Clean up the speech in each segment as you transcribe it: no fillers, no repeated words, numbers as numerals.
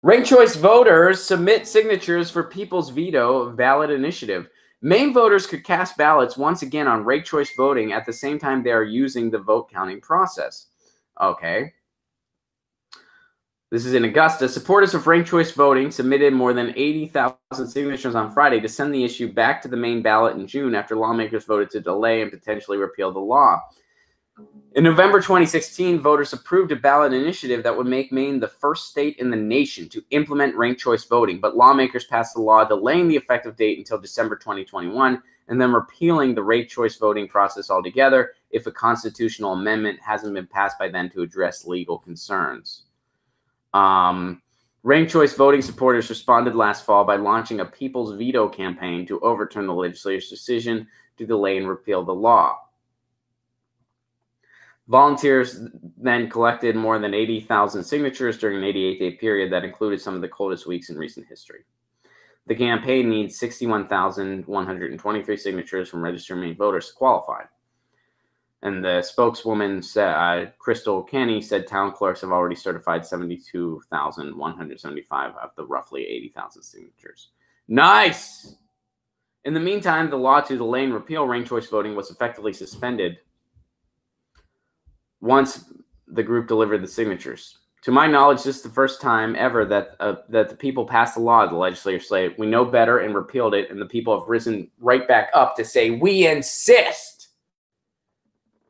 Ranked choice voters submit signatures for people's veto of ballot initiative. Maine voters could cast ballots once again on ranked choice voting at the same time they are using the vote counting process. Okay. This is in Augusta. Supporters of ranked choice voting submitted more than 80,000 signatures on Friday to send the issue back to the Maine ballot in June after lawmakers voted to delay and potentially repeal the law. In November 2016, voters approved a ballot initiative that would make Maine the first state in the nation to implement ranked choice voting, but lawmakers passed a law delaying the effective date until December 2021 and then repealing the ranked choice voting process altogether if a constitutional amendment hasn't been passed by then to address legal concerns. Ranked choice voting supporters responded last fall by launching a people's veto campaign to overturn the legislature's decision to delay and repeal the law. Volunteers then collected more than 80,000 signatures during an 88-day period that included some of the coldest weeks in recent history. The campaign needs 61,123 signatures from registered Maine voters to qualify. And the spokeswoman, Crystal Kenny, said town clerks have already certified 72,175 of the roughly 80,000 signatures. Nice! In the meantime, the law to delay and repeal ranked choice voting was effectively suspended once the group delivered the signatures. To my knowledge, this is the first time ever that the people passed a law, the legislature say, we know better, and repealed it, and the people have risen right back up to say, we insist.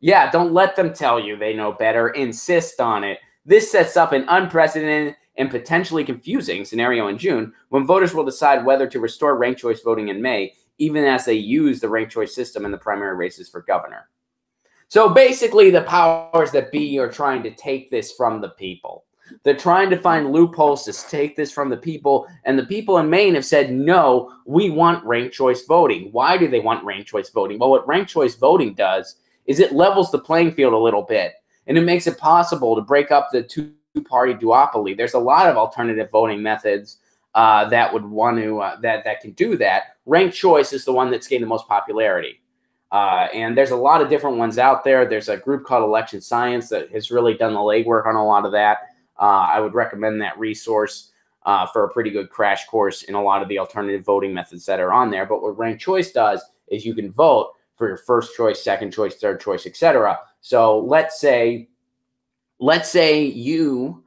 Yeah, don't let them tell you they know better. Insist on it. This sets up an unprecedented and potentially confusing scenario in June when voters will decide whether to restore ranked choice voting in May, even as they use the ranked choice system in the primary races for governor. So basically, the powers that be are trying to take this from the people. They're trying to find loopholes to take this from the people, and the people in Maine have said, no, we want ranked choice voting. Why do they want ranked choice voting? Well, what ranked choice voting does is it levels the playing field a little bit, and it makes it possible to break up the two-party duopoly. There's a lot of alternative voting methods that would want to that can do that. Ranked choice is the one that's gained the most popularity. And there's a lot of different ones out there. There's a group called Election Science that has really done the legwork on a lot of that. I would recommend that resource for a pretty good crash course in a lot of the alternative voting methods that are on there. But what ranked choice does is you can vote for your first choice, second choice, third choice, etc. So let's say you,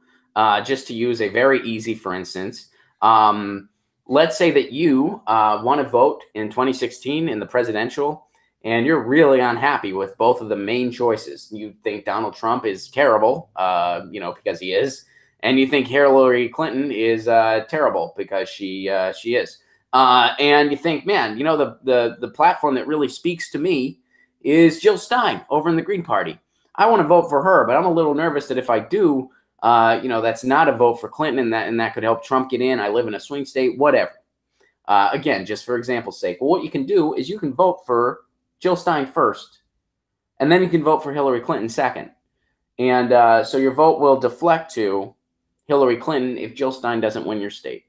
just to use a very easy, for instance, let's say that you want to vote in 2016 in the presidential, and you're really unhappy with both of the main choices. You think Donald Trump is terrible, because he is, and you think Hillary Clinton is terrible because she is. And you think, man, the platform that really speaks to me is Jill Stein over in the Green Party. I want to vote for her, but I'm a little nervous that if I do, that's not a vote for Clinton, and that could help Trump get in. I live in a swing state, whatever. Again, just for example's sake. Well, what you can do is you can vote for Jill Stein first, and then you can vote for Hillary Clinton second. And so your vote will deflect to Hillary Clinton if Jill Stein doesn't win your state.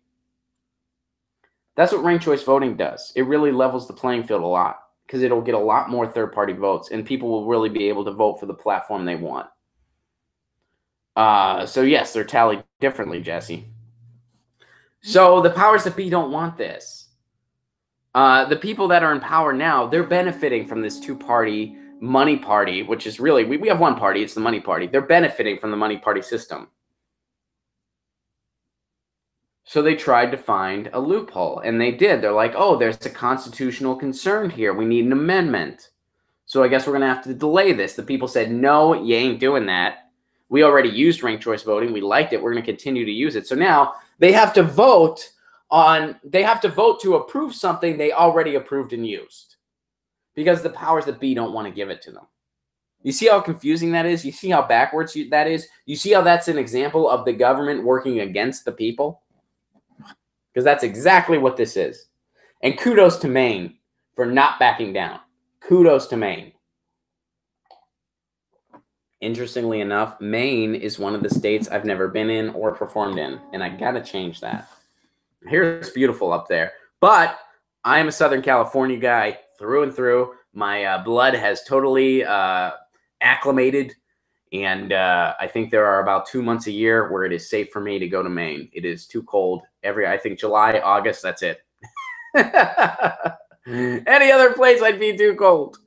That's what ranked choice voting does. It really levels the playing field a lot because it'll get a lot more third-party votes, and people will really be able to vote for the platform they want. So yes, they're tallied differently, Jesse. So the powers that be don't want this. The people that are in power now, they're benefiting from this two-party money party, which is really, we have one party, it's the money party. They're benefiting from the money party system. So they tried to find a loophole, and they did. They're like, oh, there's a constitutional concern here. We need an amendment. So I guess we're going to have to delay this. The people said, no, you ain't doing that. We already used ranked choice voting. We liked it. We're going to continue to use it. So now they have to vote to approve something they already approved and used because the powers that be don't want to give it to them. You see how confusing that is? You see how backwards that is? You see how that's an example of the government working against the people? Because that's exactly what this is. And kudos to Maine for not backing down. Kudos to Maine. Interestingly enough, Maine is one of the states I've never been in or performed in, and I got to change that. Here it's beautiful up there, but I am a Southern California guy through and through. My blood has totally acclimated And I think there are about 2 months a year where it is safe for me to go to Maine. It is too cold. I think July, August, that's it. Any other place I'd be too cold.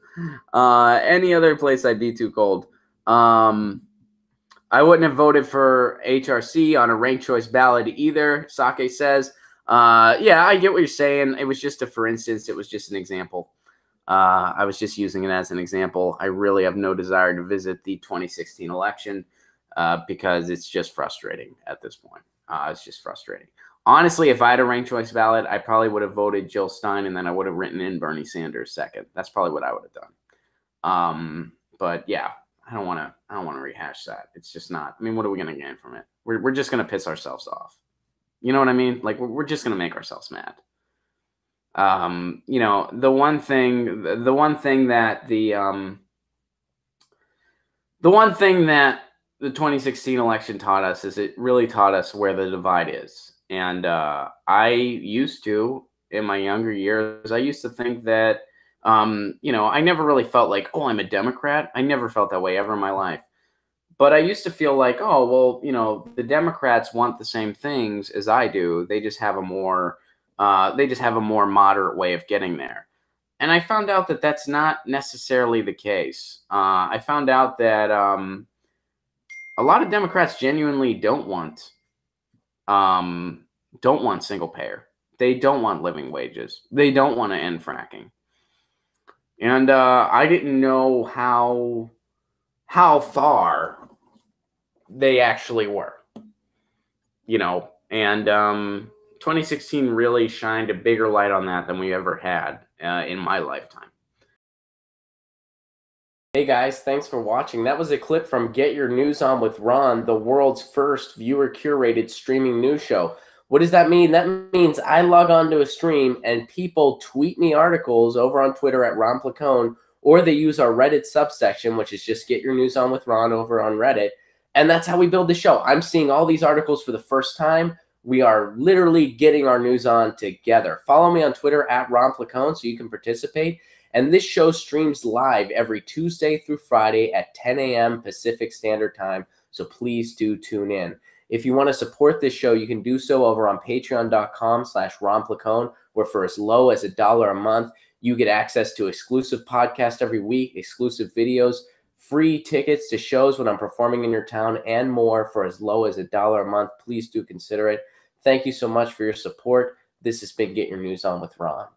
Any other place I'd be too cold. I wouldn't have voted for HRC on a ranked choice ballot either, Sake says. Yeah, I get what you're saying. It was just for instance. It was just an example. I was just using it as an example. I really have no desire to visit the 2016 election because it's just frustrating at this point. It's just frustrating. Honestly, if I had a ranked choice ballot, I probably would have voted Jill Stein, and then I would have written in Bernie Sanders second. That's probably what I would have done. But yeah, I don't want to rehash that. It's just not. I mean, what are we going to gain from it? We're just going to piss ourselves off. You know what I mean? Like we're just going to make ourselves mad. You know, the one thing that the 2016 election taught us is it really taught us where the divide is. And I used to, in my younger years, I used to think that, you know, I never really felt like, oh, I'm a Democrat. I never felt that way ever in my life. But I used to feel like, oh, well, you know, the Democrats want the same things as I do. They just have a more moderate way of getting there. And I found out that that's not necessarily the case. I found out that a lot of Democrats genuinely don't want single payer. They don't want living wages. They don't want to end fracking. And I didn't know how far they actually were, you know, and 2016 really shined a bigger light on that than we ever had in my lifetime. Hey guys, thanks for watching. That was a clip from Get Your News On with Ron, the world's first viewer-curated streaming news show. What does that mean? That means I log on to a stream and people tweet me articles over on Twitter at Ron Placone, or they use our Reddit subsection, which is just Get Your News On with Ron over on Reddit. And that's how we build the show. I'm seeing all these articles for the first time. We are literally getting our news on together. Follow me on Twitter at Ron Placone so you can participate. And this show streams live every Tuesday through Friday at 10 a.m. Pacific Standard Time. So please do tune in. If you want to support this show, you can do so over on patreon.com/Ron Placone, where for as low as $1 a month, you get access to exclusive podcasts every week, exclusive videos, free tickets to shows when I'm performing in your town, and more for as low as $1 a month. Please do consider it. Thank you so much for your support. This has been Get Your News On with Ron.